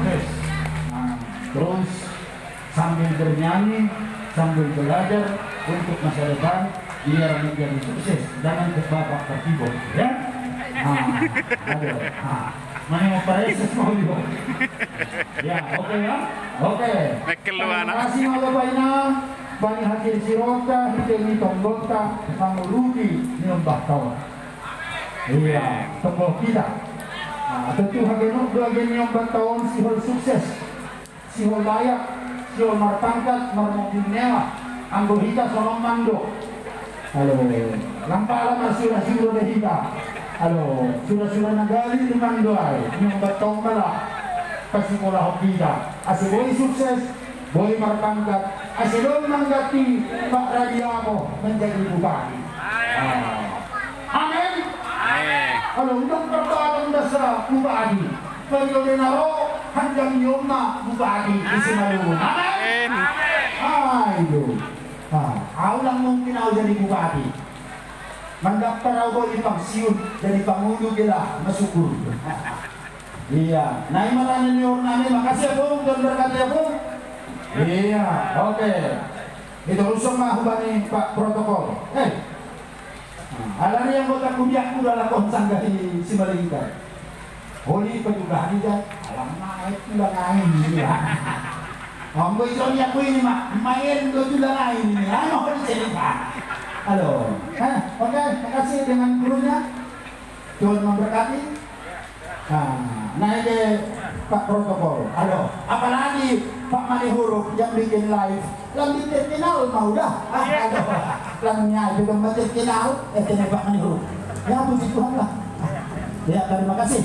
sukses. Terus sambil bernyanyi, sambil belajar untuk masa depan biar menjadi sukses. Jangan ke babak tertidur, ya. Aduh, mana mau pareses mau juga. Ya, oke ya, oke. Terima kasih mga bayna. Bani hasil sirota, hitemi tombota, manguludi nyombak tawa. Iya, tombol kita. Tentu hagenok bagian nyombak tahun sihol sukses, sihol layak, sihol marpangkat, marmobil mewah, anggo hita solong mando. Halo, lampa alam sudah hita. Halo, sudah nagali di mando ay, nyombak tahun malah, pasti mula hokita. Asal boleh sukses, boleh marpangkat, asal menggati Pak Radiamo menjadi bupati. Amin. Halo, untuk pertolongan dasar bupati, Pagyodenaro hanggang Yoma bupati di Simalungun. Amin. Ayo, aku lang mungkin ako jadi bupati. Mendaftar ako di pensiun jadi pangulo gila, masyukur. Iya, naik maranin yung namin. Makasih po, Tuhan berkati po. Iya, oke. Itu usung mahubani Pak Protokol. Alani yang kota kubiak udah lakon sanggah di Simalingkar. Holi penyugahan aja, alam naik udah ngain ini ya. Om gue isoni aku ini mak, main gue udah ngain ini. Ano di cerita? Halo, oke, makasih dengan gurunya. Tuhan memberkati. Naik ke Pak Protokol. Halo, apalagi Pak Manihuruk yang bikin live. Lang di terminal mau dah. Aduh, langnya juga macam terminal. Pak Manihuruk. Ya puji Tuhan lah. Ya, terima kasih.